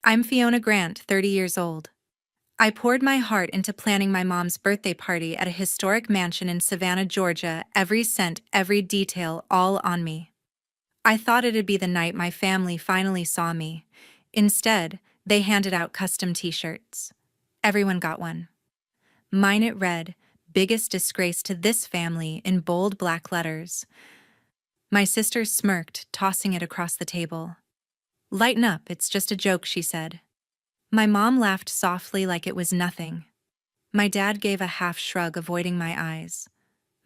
I'm Fiona Grant, 30 years old. I poured my heart into planning my mom's birthday party at a historic mansion in Savannah, Georgia, every cent, every detail, all on me. I thought it'd be the night my family finally saw me. Instead, they handed out custom t-shirts. Everyone got one. Mine it read, "Biggest disgrace to this family," in bold black letters. My sister smirked, tossing it across the table. "Lighten up, it's just a joke," she said. My mom laughed softly like it was nothing. My dad gave a half shrug, avoiding my eyes.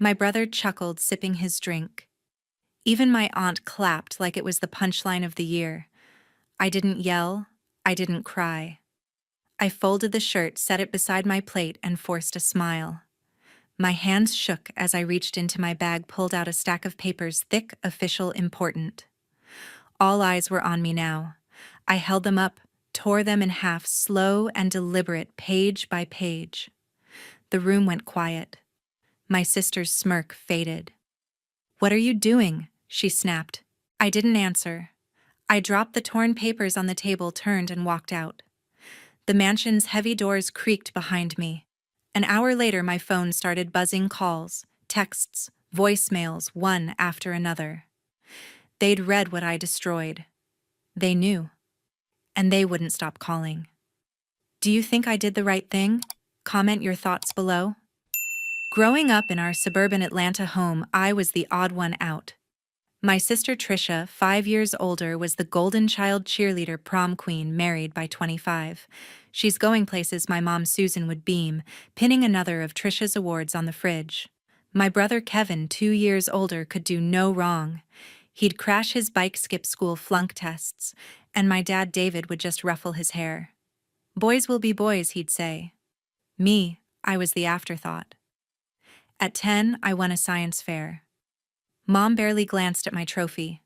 My brother chuckled, sipping his drink. Even my aunt clapped like it was the punchline of the year. I didn't yell. I didn't cry. I folded the shirt, set it beside my plate, and forced a smile. My hands shook as I reached into my bag, pulled out a stack of papers, thick, official, important. All eyes were on me now. I held them up, tore them in half, slow and deliberate, page by page. The room went quiet. My sister's smirk faded. "What are you doing?" she snapped. I didn't answer. I dropped the torn papers on the table, turned, and walked out. The mansion's heavy doors creaked behind me. An hour later, my phone started buzzing, calls, texts, voicemails, one after another. They'd read what I destroyed. They knew. And they wouldn't stop calling. Do you think I did the right thing? Comment your thoughts below. Growing up in our suburban Atlanta home, I was the odd one out. My sister Trisha, 5 years older, was the golden child cheerleader, prom queen, married by 25. She's going places my mom Susan would beam, pinning another of Trisha's awards on the fridge. My brother Kevin, 2 years older, could do no wrong. He'd crash his bike, skip school, flunk tests, and my dad David would just ruffle his hair. "Boys will be boys," he'd say. Me, I was the afterthought. At 10, I won a science fair. Mom barely glanced at my trophy.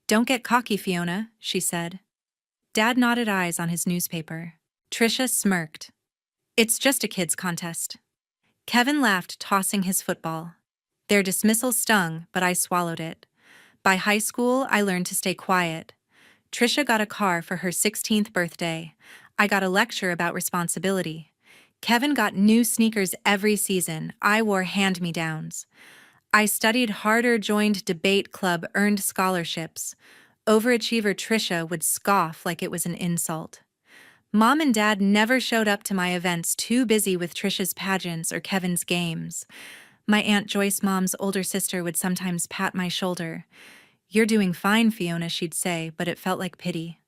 "Don't get cocky, Fiona," she said. Dad nodded, eyes on his newspaper. Trisha smirked. "It's just a kids' contest." Kevin laughed, tossing his football. Their dismissal stung, but I swallowed it. By high school, I learned to stay quiet. Trisha got a car for her 16th birthday. I got a lecture about responsibility. Kevin got new sneakers every season. I wore hand-me-downs. I studied harder, joined debate club, earned scholarships. Overachiever Trisha would scoff like it was an insult. Mom and Dad never showed up to my events, too busy with Trisha's pageants or Kevin's games. My Aunt Joyce, Mom's older sister, would sometimes pat my shoulder. "You're doing fine, Fiona," she'd say, but it felt like pity.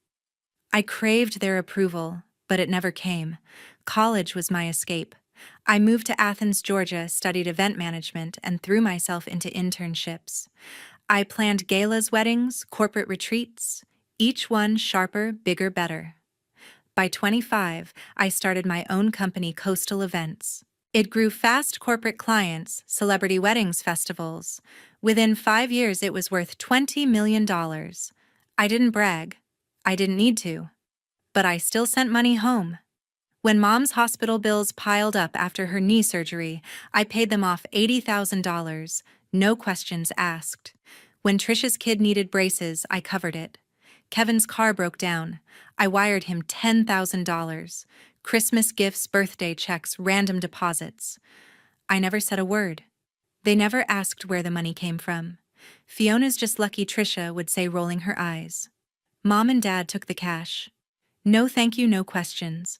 I craved their approval, but it never came. College was my escape. I moved to Athens, Georgia, studied event management, and threw myself into internships. I planned galas, weddings, corporate retreats, each one sharper, bigger, better. By 25, I started my own company, Coastal Events. It grew fast: corporate clients, celebrity weddings, festivals. Within 5 years, it was worth $20 million. I didn't brag. I didn't need to. But I still sent money home. When Mom's hospital bills piled up after her knee surgery, I paid them off $80,000, no questions asked. When Trisha's kid needed braces, I covered it. Kevin's car broke down. I wired him $10,000. Christmas gifts, birthday checks, random deposits. I never said a word. They never asked where the money came from. "Fiona's just lucky," Trisha would say, rolling her eyes. Mom and Dad took the cash. No thank you, no questions.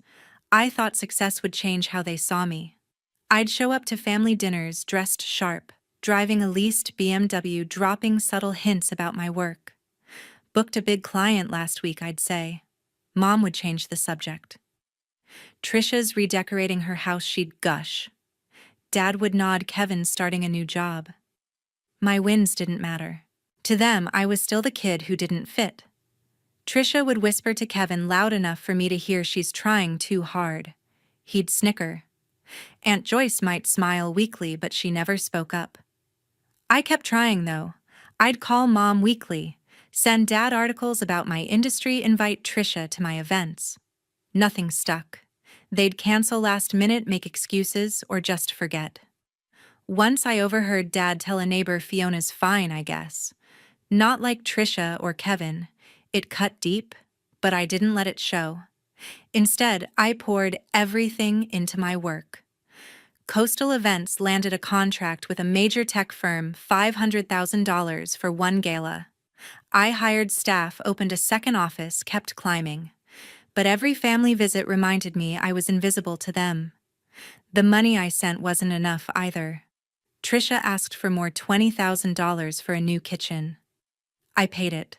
I thought success would change how they saw me. I'd show up to family dinners dressed sharp, driving a leased BMW, dropping subtle hints about my work. "Booked a big client last week," I'd say. Mom would change the subject. "Trisha's redecorating her house," she'd gush. Dad would nod. "Kevin's starting a new job." My wins didn't matter. To them, I was still the kid who didn't fit. Trisha would whisper to Kevin loud enough for me to hear, "She's trying too hard." He'd snicker. Aunt Joyce might smile weakly, but she never spoke up. I kept trying, though. I'd call Mom weekly, send Dad articles about my industry, invite Trisha to my events. Nothing stuck. They'd cancel last minute, make excuses, or just forget. Once I overheard Dad tell a neighbor, "Fiona's fine, I guess." Not like Trisha or Kevin. It cut deep, but I didn't let it show. Instead, I poured everything into my work. Coastal Events landed a contract with a major tech firm, $500,000 for one gala. I hired staff, opened a second office, kept climbing. But every family visit reminded me I was invisible to them. The money I sent wasn't enough either. Trisha asked for more $20,000 for a new kitchen. I paid it.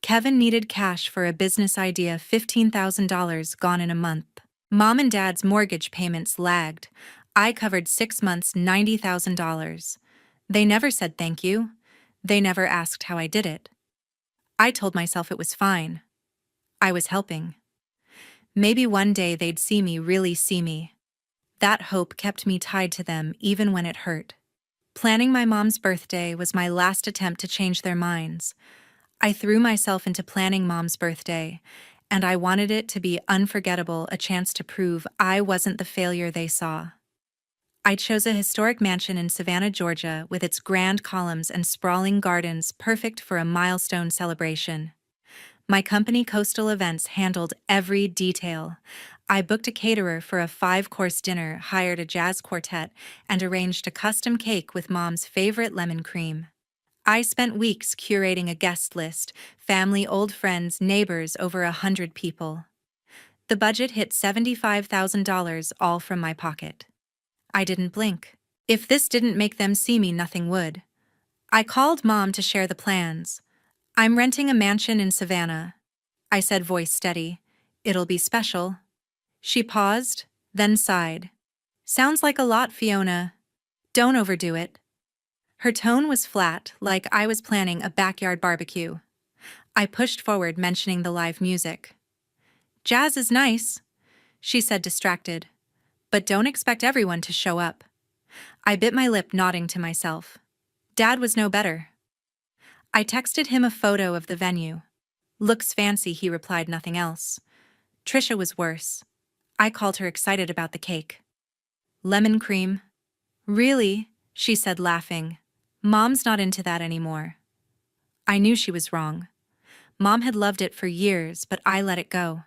Kevin needed cash for a business idea, $15,000 gone in a month. Mom and Dad's mortgage payments lagged. I covered 6 months, $90,000. They never said thank you. They never asked how I did it. I told myself it was fine. I was helping. Maybe one day they'd see me, really see me. That hope kept me tied to them even when it hurt. Planning my mom's birthday was my last attempt to change their minds. I threw myself into planning Mom's birthday, and I wanted it to be unforgettable, a chance to prove I wasn't the failure they saw. I chose a historic mansion in Savannah, Georgia, with its grand columns and sprawling gardens, perfect for a milestone celebration. My company, Coastal Events, handled every detail. I booked a caterer for a 5-course dinner, hired a jazz quartet, and arranged a custom cake with Mom's favorite lemon cream. I spent weeks curating a guest list, family, old friends, neighbors, over 100 people. The budget hit $75,000, all from my pocket. I didn't blink. If this didn't make them see me, nothing would. I called Mom to share the plans. "I'm renting a mansion in Savannah," I said, voice steady. "It'll be special." She paused, then sighed. "Sounds like a lot, Fiona. Don't overdo it." Her tone was flat, like I was planning a backyard barbecue. I pushed forward, mentioning the live music. "Jazz is nice," she said, distracted. "But don't expect everyone to show up." I bit my lip, nodding to myself. Dad was no better. I texted him a photo of the venue. "Looks fancy," he replied, nothing else. Trisha was worse. I called her, excited about the cake. "Lemon cream." "Really?" she said, laughing. "Mom's not into that anymore." I knew she was wrong. Mom had loved it for years, but I let it go.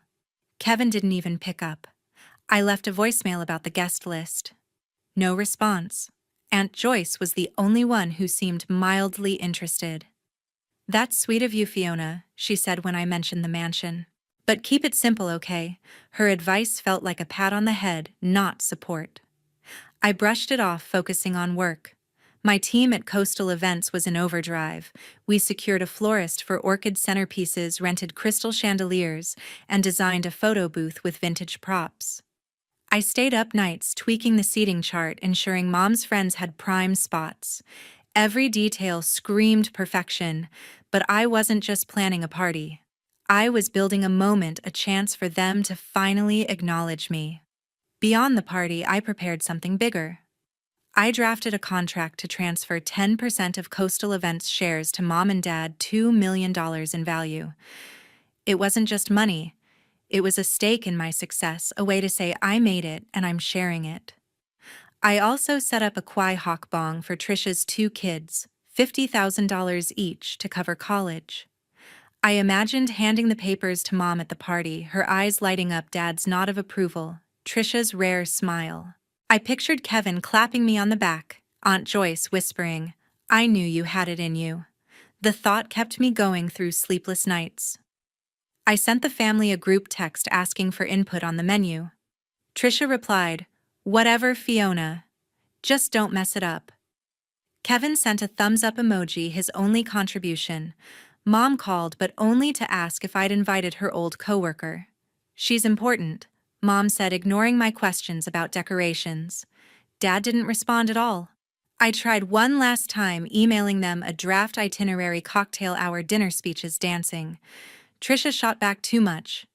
Kevin didn't even pick up. I left a voicemail about the guest list. No response. Aunt Joyce was the only one who seemed mildly interested. "That's sweet of you, Fiona," she said when I mentioned the mansion. "But keep it simple, okay?" Her advice felt like a pat on the head, not support. I brushed it off, focusing on work. My team at Coastal Events was in overdrive. We secured a florist for orchid centerpieces, rented crystal chandeliers, and designed a photo booth with vintage props. I stayed up nights tweaking the seating chart, ensuring Mom's friends had prime spots. Every detail screamed perfection, but I wasn't just planning a party. I was building a moment, a chance for them to finally acknowledge me. Beyond the party, I prepared something bigger. I drafted a contract to transfer 10% of Coastal Events shares to Mom and Dad, $2 million in value. It wasn't just money. It was a stake in my success, a way to say I made it and I'm sharing it. I also set up a Kwai Hawk Bong for Trisha's 2 kids, $50,000 each, to cover college. I imagined handing the papers to Mom at the party, her eyes lighting up, Dad's nod of approval, Trisha's rare smile. I pictured Kevin clapping me on the back, Aunt Joyce whispering, "I knew you had it in you." The thought kept me going through sleepless nights. I sent the family a group text asking for input on the menu. Trisha replied, "Whatever, Fiona. Just don't mess it up." Kevin sent a thumbs-up emoji, his only contribution. Mom called, but only to ask if I'd invited her old coworker. "She's important," Mom said, ignoring my questions about decorations. Dad didn't respond at all. I tried one last time, emailing them a draft itinerary, cocktail hour, dinner speeches, dancing. Trisha shot back, "Too much.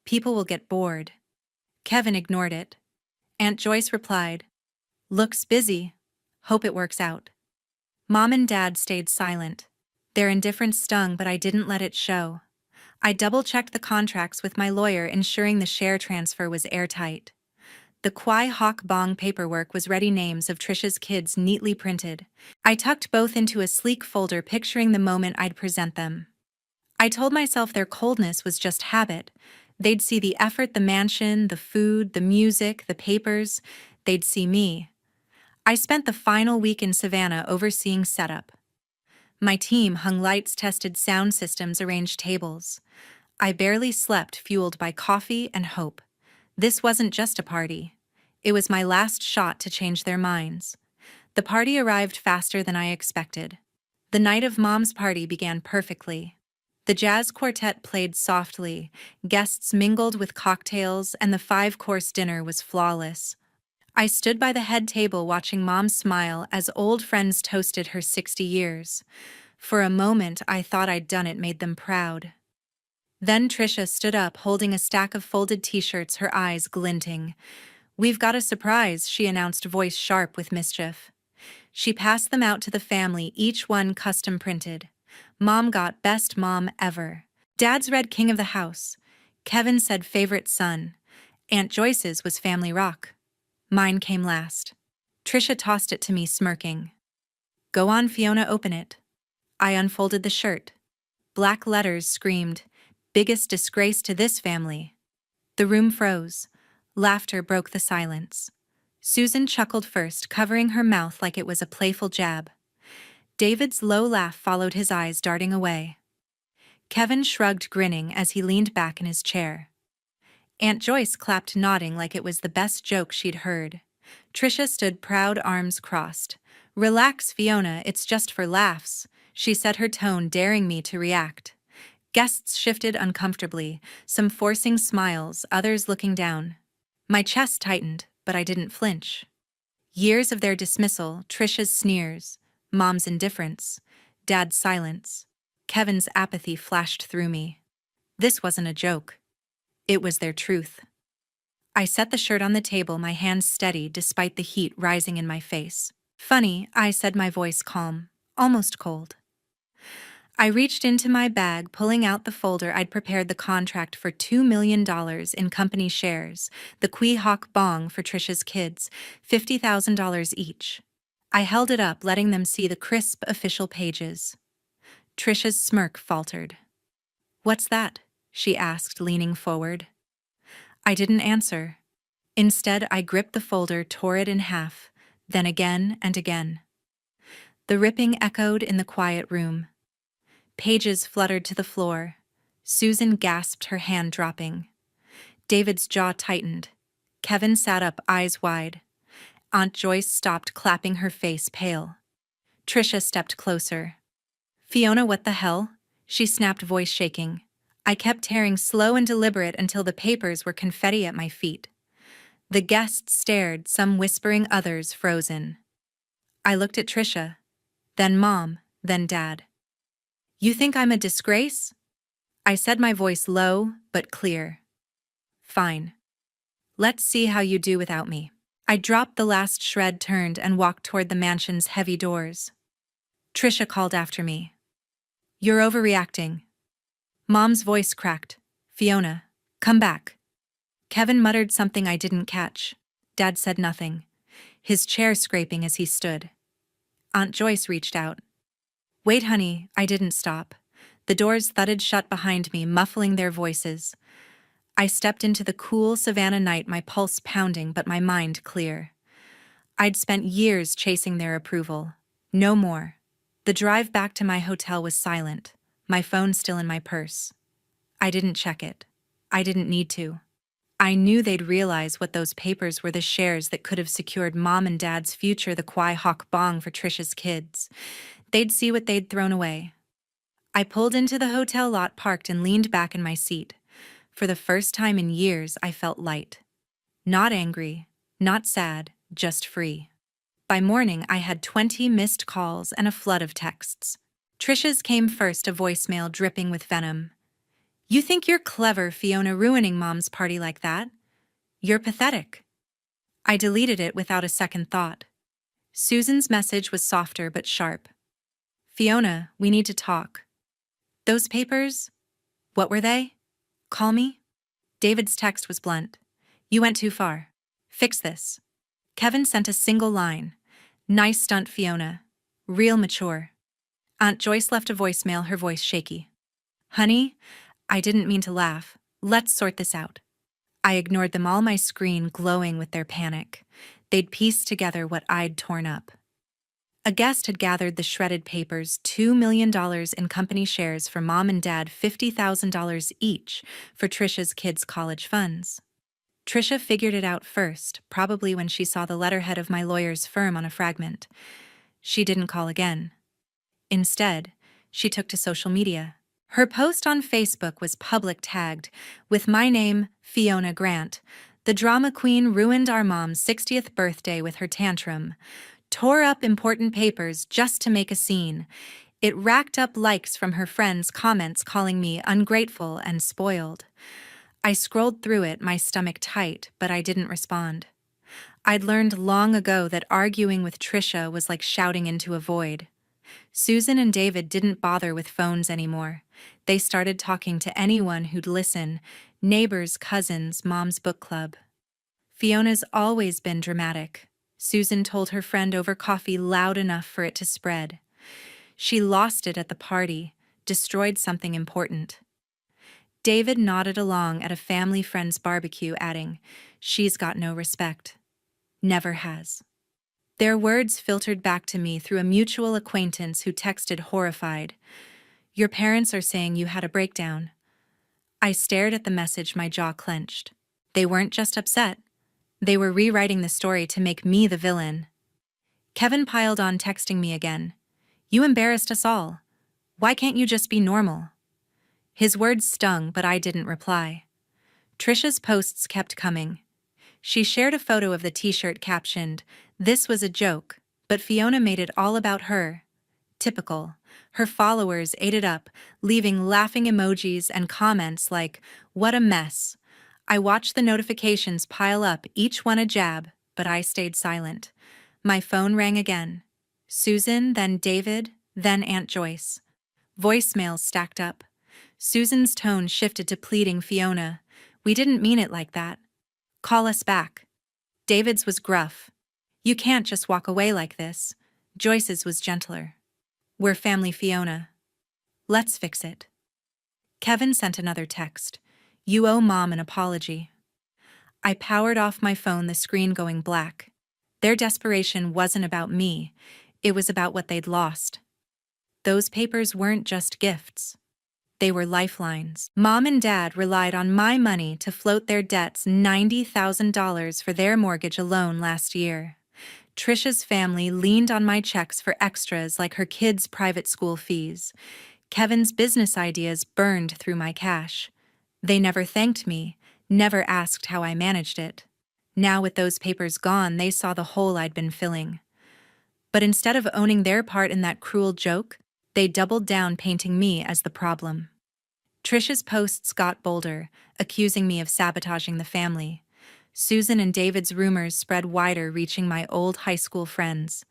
People will get bored." Kevin ignored it. Aunt Joyce replied, "Looks busy. Hope it works out." Mom and Dad stayed silent. Their indifference stung, but I didn't let it show. I double-checked the contracts with my lawyer, ensuring the share transfer was airtight. The Kwai Hawk Bong paperwork was ready, names of Trisha's kids neatly printed. I tucked both into a sleek folder, picturing the moment I'd present them. I told myself their coldness was just habit. They'd see the effort, the mansion, the food, the music, the papers. They'd see me. I spent the final week in Savannah overseeing setup. My team hung lights, tested sound systems, arranged tables. I barely slept, fueled by coffee and hope. This wasn't just a party. It was my last shot to change their minds. The party arrived faster than I expected. The night of Mom's party began perfectly. The jazz quartet played softly, guests mingled with cocktails, and the five-course dinner was flawless. I stood by the head table watching Mom smile as old friends toasted her 60 years. For a moment, I thought I'd done it, made them proud. Then Trisha stood up, holding a stack of folded t-shirts, her eyes glinting. "We've got a surprise," she announced, voice sharp with mischief. She passed them out to the family, each one custom printed. Mom got Best Mom Ever. Dad's read King of the House. Kevin said Favorite Son. Aunt Joyce's was Family Rock. Mine came last. Trisha tossed it to me, smirking. "Go on, Fiona, open it." I unfolded the shirt. Black letters screamed, "Biggest disgrace to this family." The room froze. Laughter broke the silence. Susan chuckled first, covering her mouth like it was a playful jab. David's low laugh followed his eyes, darting away. Kevin shrugged, grinning as he leaned back in his chair. Aunt Joyce clapped, nodding like it was the best joke she'd heard. Trisha stood proud, arms crossed. "Relax, Fiona, it's just for laughs," she said, her tone daring me to react. Guests shifted uncomfortably, some forcing smiles, others looking down. My chest tightened, but I didn't flinch. Years of their dismissal, Trisha's sneers, Mom's indifference, Dad's silence, Kevin's apathy flashed through me. This wasn't a joke. It was their truth. I set the shirt on the table, my hands steady despite the heat rising in my face. "Funny," I said, my voice calm, almost cold. I reached into my bag, pulling out the folder I'd prepared, the contract for $2 million in company shares, the Quahog Bong for Trisha's kids, $50,000 each. I held it up, letting them see the crisp official pages. Trisha's smirk faltered. "What's that?" she asked, leaning forward. I didn't answer. Instead, I gripped the folder, tore it in half, then again and again. The ripping echoed in the quiet room. Pages fluttered to the floor. Susan gasped, her hand dropping. David's jaw tightened. Kevin sat up, eyes wide. Aunt Joyce stopped, clapping, her face pale. Trisha stepped closer. "Fiona, what the hell?" she snapped, voice shaking. I kept tearing, slow and deliberate, until the papers were confetti at my feet. The guests stared, some whispering, others frozen. I looked at Trisha, then Mom, then Dad. "You think I'm a disgrace?" I said, my voice low but clear. "Fine. Let's see how you do without me." I dropped the last shred, turned, and walked toward the mansion's heavy doors. Trisha called after me. "You're overreacting." Mom's voice cracked. "Fiona, come back." Kevin muttered something I didn't catch. Dad said nothing, his chair scraping as he stood. Aunt Joyce reached out. "Wait, honey." I didn't stop. The doors thudded shut behind me, muffling their voices. I stepped into the cool Savannah night, my pulse pounding but my mind clear. I'd spent years chasing their approval. No more. The drive back to my hotel was silent, my phone still in my purse. I didn't check it. I didn't need to. I knew they'd realize what those papers were, the shares that could have secured Mom and Dad's future, the Quahog Bong for Trisha's kids. They'd see what they'd thrown away. I pulled into the hotel lot, parked, and leaned back in my seat. For the first time in years, I felt light. Not angry, not sad, just free. By morning, I had 20 missed calls and a flood of texts. Trisha's came first, a voicemail dripping with venom. "You think you're clever, Fiona, ruining Mom's party like that? You're pathetic." I deleted it without a second thought. Susan's message was softer but sharp. "Fiona, we need to talk." "Those papers? What were they? Call me?" David's text was blunt. "You went too far. Fix this." Kevin sent a single line. "Nice stunt, Fiona. Real mature." Aunt Joyce left a voicemail, her voice shaky. "Honey, I didn't mean to laugh. Let's sort this out. I ignored them, all my screen glowing with their panic. They'd pieced together what I'd torn up. A guest had gathered the shredded papers, $2 million in company shares for mom and dad, $50,000 each for Trisha's kids' college funds. Trisha figured it out first, probably when she saw the letterhead of my lawyer's firm on a fragment. She didn't call again. Instead, she took to social media. Her post on Facebook was public tagged, with my name, Fiona Grant. The drama queen ruined our mom's 60th birthday with her tantrum, tore up important papers just to make a scene. It racked up likes from her friends' comments calling me ungrateful and spoiled. I scrolled through it, my stomach tight, but I didn't respond. I'd learned long ago that arguing with Trisha was like shouting into a void. Susan and David didn't bother with phones anymore. They started talking to anyone who'd listen: neighbors, cousins, mom's book club. Fiona's always been dramatic. Susan told her friend over coffee loud enough for it to spread. She lost it at the party, destroyed something important. David nodded along at a family friend's barbecue, adding, "She's got no respect. Never has." Their words filtered back to me through a mutual acquaintance who texted horrified, "Your parents are saying you had a breakdown." I stared at the message, my jaw clenched. They weren't just upset. They were rewriting the story to make me the villain. Kevin piled on, texting me again. "You embarrassed us all. Why can't you just be normal?" His words stung, but I didn't reply. Trisha's posts kept coming. She shared a photo of the t-shirt captioned, "This was a joke," but Fiona made it all about her. Typical. Her followers ate it up, leaving laughing emojis and comments like, "What a mess." I watched the notifications pile up, each one a jab, but I stayed silent. My phone rang again. Susan, then David, then Aunt Joyce. Voicemails stacked up. Susan's tone shifted to pleading, "Fiona, we didn't mean it like that. Call us back." David's was gruff. "You can't just walk away like this." Joyce's was gentler. "We're family, Fiona. Let's fix it." Kevin sent another text. "You owe Mom an apology." I powered off my phone, the screen going black. Their desperation wasn't about me. It was about what they'd lost. Those papers weren't just gifts. They were lifelines. Mom and Dad relied on my money to float their debts, $90,000 for their mortgage alone last year. Trisha's family leaned on my checks for extras like her kids' private school fees. Kevin's business ideas burned through my cash. They never thanked me, never asked how I managed it. Now, with those papers gone, they saw the hole I'd been filling. But instead of owning their part in that cruel joke, they doubled down, painting me as the problem. Trisha's posts got bolder, accusing me of sabotaging the family. Susan and David's rumors spread wider, reaching my old high school friends.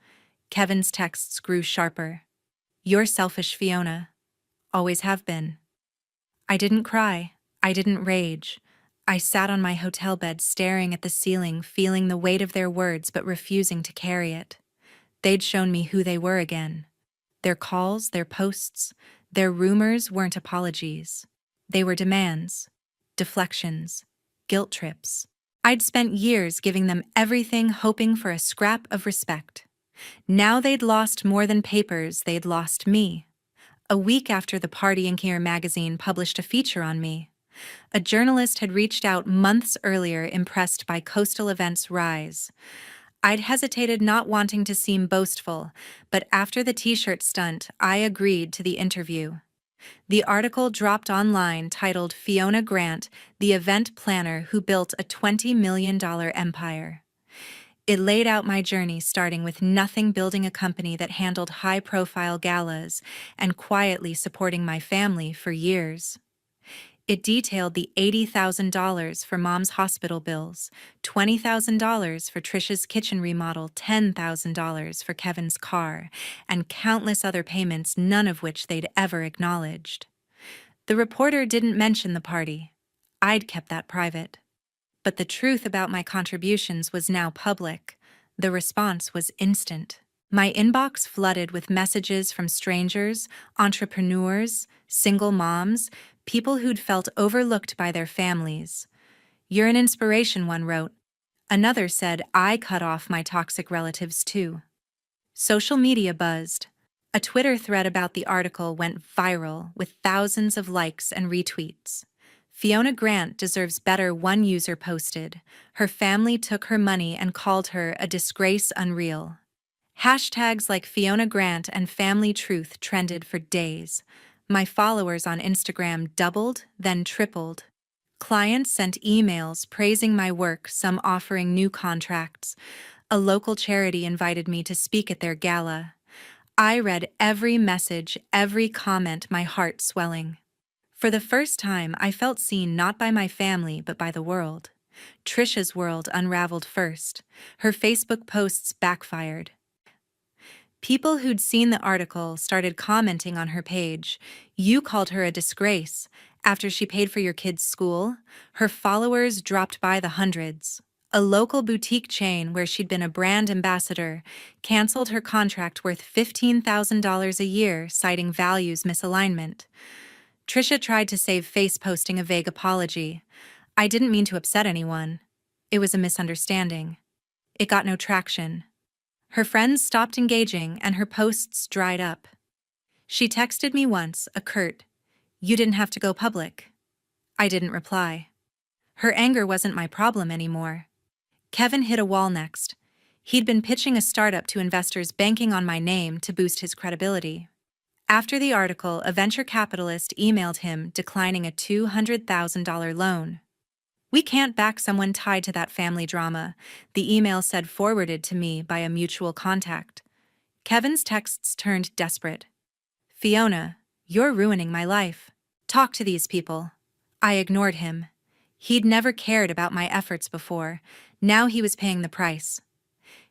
Kevin's texts grew sharper. "You're selfish, Fiona. Always have been." I didn't cry. I didn't rage. I sat on my hotel bed, staring at the ceiling, feeling the weight of their words but refusing to carry it. They'd shown me who they were again. Their calls, their posts, their rumors weren't apologies. They were demands, deflections, guilt trips. I'd spent years giving them everything, hoping for a scrap of respect. Now they'd lost more than papers, they'd lost me. A week after the party, Inkier magazine published a feature on me. A journalist had reached out months earlier, impressed by Coastal Events' rise. I'd hesitated, not wanting to seem boastful, but after the t-shirt stunt, I agreed to the interview. The article dropped online, titled "Fiona Grant, the event planner who built a $20 million empire." It laid out my journey, starting with nothing, building a company that handled high-profile galas, and quietly supporting my family for years. It detailed the $80,000 for Mom's hospital bills, $20,000 for Trisha's kitchen remodel, $10,000 for Kevin's car, and countless other payments, none of which they'd ever acknowledged. The reporter didn't mention the party. I'd kept that private. But the truth about my contributions was now public. The response was instant. My inbox flooded with messages from strangers, entrepreneurs, single moms, people who'd felt overlooked by their families. "You're an inspiration," one wrote. Another said, "I cut off my toxic relatives too." Social media buzzed. A Twitter thread about the article went viral with thousands of likes and retweets. "Fiona Grant deserves better," one user posted. "Her family took her money and called her a disgrace unreal." Hashtags like Fiona Grant and Family Truth trended for days. My followers on Instagram doubled, then tripled. Clients sent emails praising my work, some offering new contracts. A local charity invited me to speak at their gala. I read every message, every comment, my heart swelling. For the first time, I felt seen not by my family but by the world. Trisha's world unraveled first. Her Facebook posts backfired. People who'd seen the article started commenting on her page. "You called her a disgrace after she paid for your kids' school." Her followers dropped by the hundreds. A local boutique chain where she'd been a brand ambassador canceled her contract worth $15,000 a year, citing values misalignment. Trisha tried to save face, posting a vague apology. "I didn't mean to upset anyone. It was a misunderstanding." It got no traction. Her friends stopped engaging and her posts dried up. She texted me once, a curt, "You didn't have to go public." I didn't reply. Her anger wasn't my problem anymore. Kevin hit a wall next. He'd been pitching a startup to investors, banking on my name to boost his credibility. After the article, a venture capitalist emailed him declining a $200,000 loan. "We can't back someone tied to that family drama," the email said, forwarded to me by a mutual contact. Kevin's texts turned desperate. "Fiona, you're ruining my life. Talk to these people." I ignored him. He'd never cared about my efforts before. Now he was paying the price.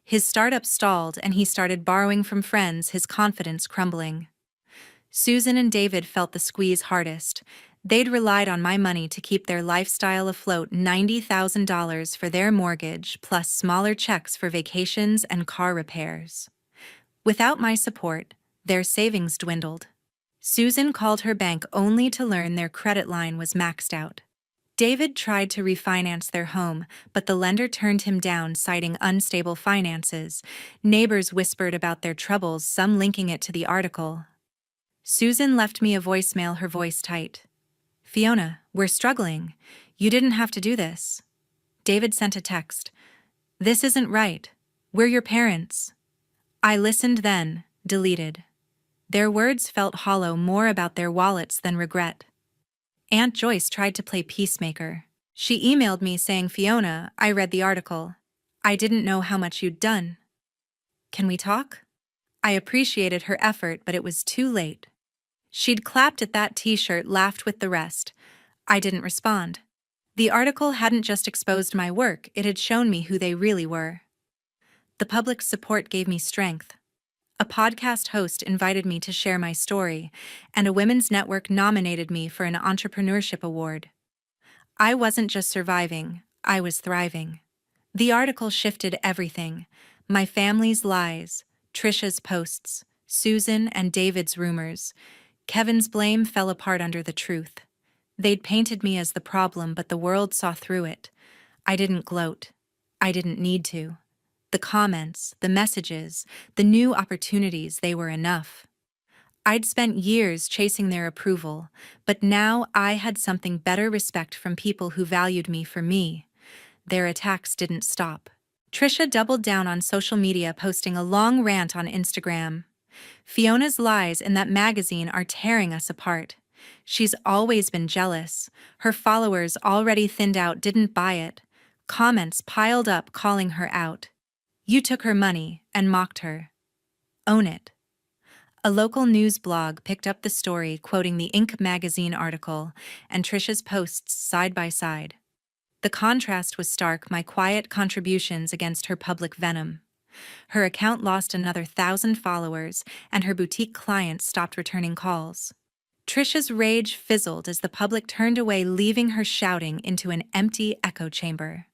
His startup stalled and he started borrowing from friends, his confidence crumbling. Susan and David felt the squeeze hardest. They'd relied on my money to keep their lifestyle afloat, $90,000 for their mortgage, plus smaller checks for vacations and car repairs. Without my support, their savings dwindled. Susan called her bank only to learn their credit line was maxed out. David tried to refinance their home, but the lender turned him down, citing unstable finances. Neighbors whispered about their troubles, some linking it to the article. Susan left me a voicemail, her voice tight. "Fiona, we're struggling. You didn't have to do this." David sent a text. "This isn't right. We're your parents." I listened, then deleted. Their words felt hollow, more about their wallets than regret. Aunt Joyce tried to play peacemaker. She emailed me saying, "Fiona, I read the article. I didn't know how much you'd done. Can we talk?" I appreciated her effort, but it was too late. She'd clapped at that t-shirt, laughed with the rest. I didn't respond. The article hadn't just exposed my work, it had shown me who they really were. The public's support gave me strength. A podcast host invited me to share my story, and a women's network nominated me for an entrepreneurship award. I wasn't just surviving, I was thriving. The article shifted everything: my family's lies, Trisha's posts, Susan and David's rumors. Kevin's blame fell apart under the truth. They'd painted me as the problem, but the world saw through it. I didn't gloat. I didn't need to. The comments, the messages, the new opportunities, they were enough. I'd spent years chasing their approval, but now I had something better: respect from people who valued me for me. Their attacks didn't stop. Trisha doubled down on social media, posting a long rant on Instagram. "Fiona's lies in that magazine are tearing us apart. She's always been jealous. Her followers, already thinned out, didn't buy it." Comments piled up calling her out. "You took her money," and mocked her. "Own it." A local news blog picked up the story, quoting the Inc. magazine article and Trisha's posts side by side. The contrast was stark: my quiet contributions against her public venom. Her account lost another 1,000 followers, and her boutique clients stopped returning calls. Trisha's rage fizzled as the public turned away, leaving her shouting into an empty echo chamber.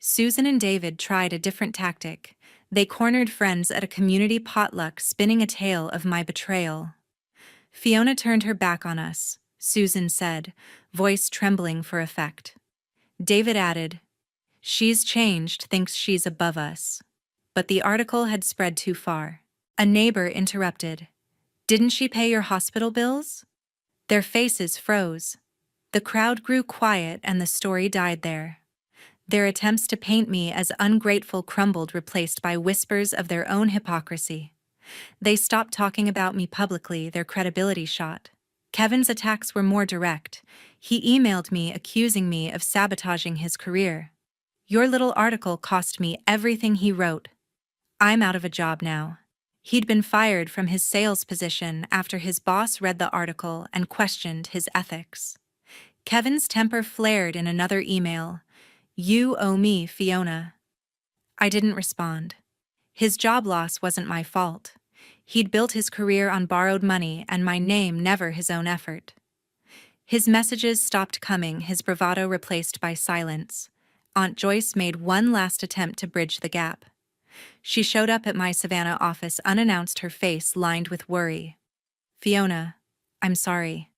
Susan and David tried a different tactic. They cornered friends at a community potluck, spinning a tale of my betrayal. "Fiona turned her back on us," Susan said, voice trembling for effect. David added, "She's changed, thinks she's above us." But the article had spread too far. A neighbor interrupted. "Didn't she pay your hospital bills?" Their faces froze. The crowd grew quiet and the story died there. Their attempts to paint me as ungrateful crumbled, replaced by whispers of their own hypocrisy. They stopped talking about me publicly, their credibility shot. Kevin's attacks were more direct. He emailed me accusing me of sabotaging his career. "Your little article cost me everything," he wrote. "I'm out of a job now." He'd been fired from his sales position after his boss read the article and questioned his ethics. Kevin's temper flared in another email. "You owe me, Fiona." I didn't respond. His job loss wasn't my fault. He'd built his career on borrowed money and my name, never his own effort. His messages stopped coming, his bravado replaced by silence. Aunt Joyce made one last attempt to bridge the gap. She showed up at my Savannah office unannounced, her face lined with worry. "Fiona, I'm sorry,"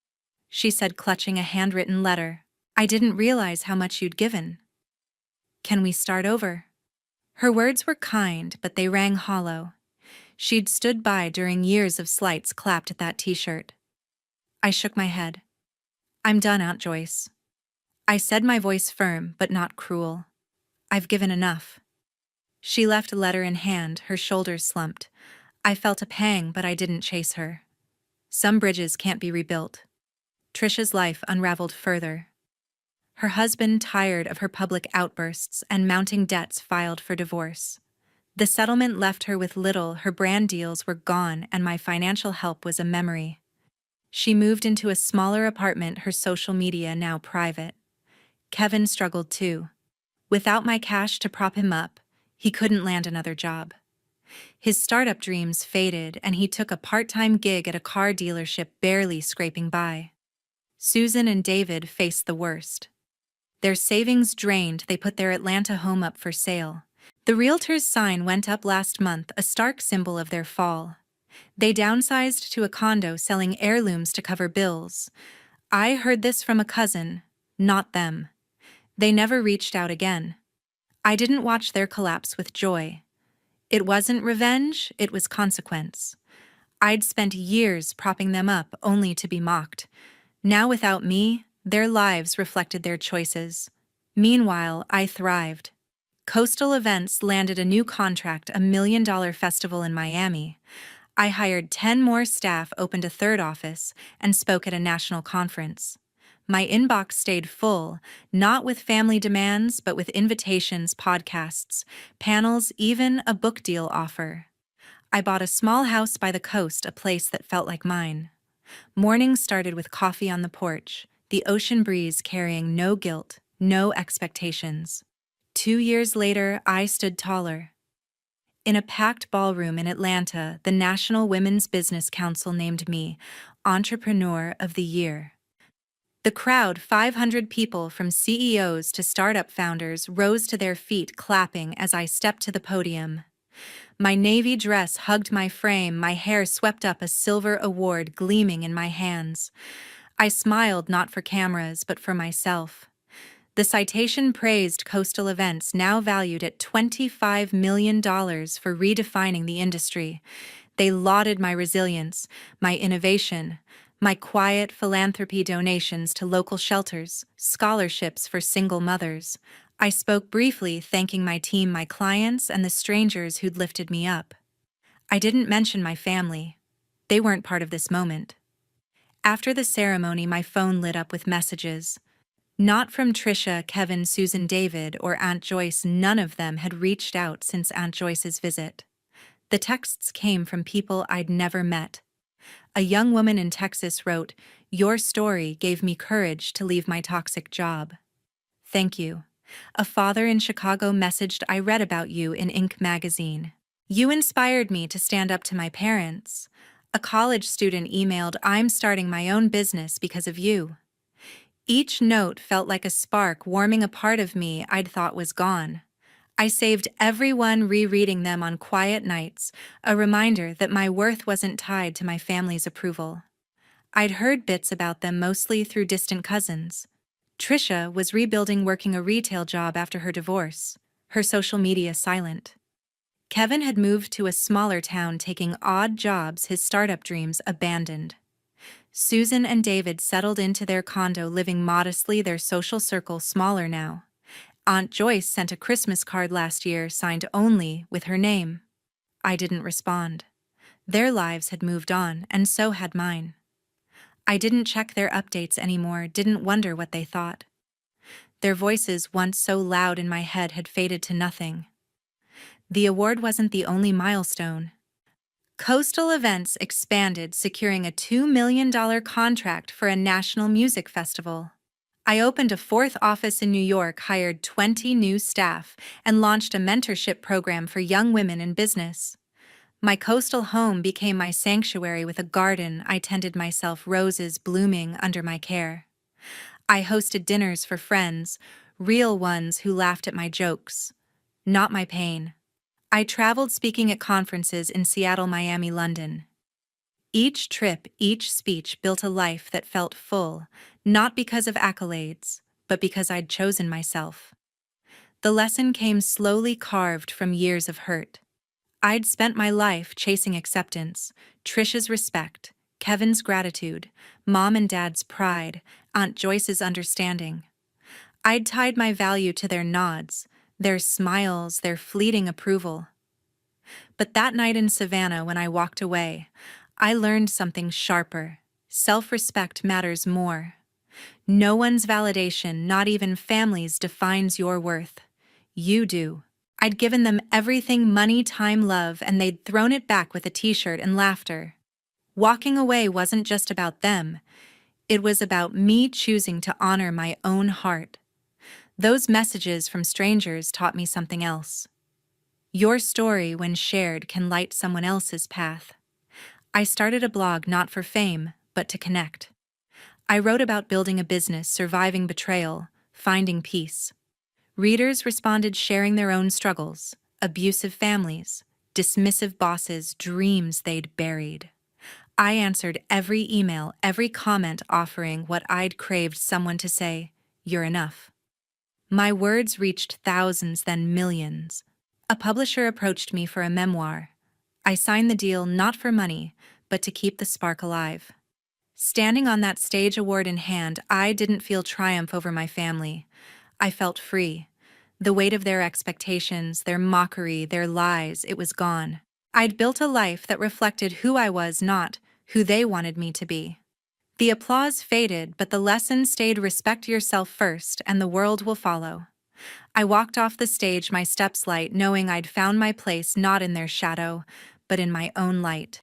she said, clutching a handwritten letter. "I didn't realize how much you'd given. Can we start over?" Her words were kind, but they rang hollow. She'd stood by during years of slights clapped at that t-shirt. I shook my head. "I'm done, Aunt Joyce." I said, my voice firm but not cruel. "I've given enough." She left a letter in hand, her shoulders slumped. I felt a pang, but I didn't chase her. Some bridges can't be rebuilt. Trisha's life unraveled further. Her husband, tired of her public outbursts and mounting debts, filed for divorce. The settlement left her with little, her brand deals were gone, and my financial help was a memory. She moved into a smaller apartment, her social media now private. Kevin struggled too. Without my cash to prop him up, he couldn't land another job. His startup dreams faded, and he took a part-time gig at a car dealership, barely scraping by. Susan and David faced the worst. Their savings drained, they put their Atlanta home up for sale. The realtor's sign went up last month, a stark symbol of their fall. They downsized to a condo, selling heirlooms to cover bills. I heard this from a cousin, not them. They never reached out again. I didn't watch their collapse with joy. It wasn't revenge, it was consequence. I'd spent years propping them up only to be mocked. Now, without me, their lives reflected their choices. Meanwhile, I thrived. Coastal Events landed a new contract, $1 million festival in Miami. I hired 10 more staff, opened a third office, and spoke at a national conference. My inbox stayed full, not with family demands, but with invitations, podcasts, panels, even a book deal offer. I bought a small house by the coast, a place that felt like mine. Mornings started with coffee on the porch, the ocean breeze carrying no guilt, no expectations. 2 years later, I stood taller. In a packed ballroom in Atlanta, the National Women's Business Council named me Entrepreneur of the Year. The crowd, 500 people from CEOs to startup founders, rose to their feet, clapping as I stepped to the podium. My navy dress hugged my frame, my hair swept up, a silver award gleaming in my hands. I smiled, not for cameras, but for myself. The citation praised Coastal Events, now valued at $25 million, for redefining the industry. They lauded my resilience, my innovation, my quiet philanthropy, donations to local shelters, scholarships for single mothers. I spoke briefly, thanking my team, my clients, and the strangers who'd lifted me up. I didn't mention my family. They weren't part of this moment. After the ceremony, my phone lit up with messages. Not from Trisha, Kevin, Susan, David, or Aunt Joyce. None of them had reached out since Aunt Joyce's visit. The texts came from people I'd never met. A young woman in Texas wrote, "Your story gave me courage to leave my toxic job." Thank you. A father in Chicago messaged, "I read about you in Inc. magazine. You inspired me to stand up to my parents." A college student emailed, "I'm starting my own business because of you." Each note felt like a spark warming a part of me I'd thought was gone. I saved every one, rereading them on quiet nights, a reminder that my worth wasn't tied to my family's approval. I'd heard bits about them mostly through distant cousins. Trisha was rebuilding working a retail job after her divorce, her social media silent. Kevin had moved to a smaller town taking odd jobs his startup dreams abandoned. Susan and David settled into their condo living modestly, their social circle smaller now. Aunt Joyce sent a Christmas card last year signed only with her name. I didn't respond. Their lives had moved on, and so had mine. I didn't check their updates anymore, didn't wonder what they thought. Their voices, once so loud in my head, had faded to nothing. The award wasn't the only milestone. Coastal Events expanded, securing a $2 million contract for a national music festival. I opened a fourth office in New York, hired 20 new staff, and launched a mentorship program for young women in business. My coastal home became my sanctuary with a garden I tended myself, roses blooming under my care. I hosted dinners for friends, real ones who laughed at my jokes, not my pain. I traveled speaking at conferences in Seattle, Miami, London. Each trip, each speech built a life that felt full, not because of accolades, but because I'd chosen myself. The lesson came slowly, carved from years of hurt. I'd spent my life chasing acceptance, Trisha's respect, Kevin's gratitude, Mom and Dad's pride, Aunt Joyce's understanding. I'd tied my value to their nods, their smiles, their fleeting approval. But that night in Savannah, when I walked away, I learned something sharper. Self-respect matters more. No one's validation, not even family's, defines your worth. You do. I'd given them everything: money, time, love, and they'd thrown it back with a t-shirt and laughter. Walking away wasn't just about them. It was about me choosing to honor my own heart. Those messages from strangers taught me something else. Your story, when shared, can light someone else's path. I started a blog not for fame, but to connect. I wrote about building a business, surviving betrayal, finding peace. Readers responded, sharing their own struggles, abusive families, dismissive bosses, dreams they'd buried. I answered every email, every comment, offering what I'd craved: someone to say, "You're enough." My words reached thousands, then millions. A publisher approached me for a memoir. I signed the deal not for money, but to keep the spark alive. Standing on that stage, award in hand, I didn't feel triumph over my family. I felt free. The weight of their expectations, their mockery, their lies, it was gone. I'd built a life that reflected who I was, not who they wanted me to be. The applause faded, but the lesson stayed: respect yourself first, and the world will follow. I walked off the stage, my steps light, knowing I'd found my place not in their shadow, but in my own light.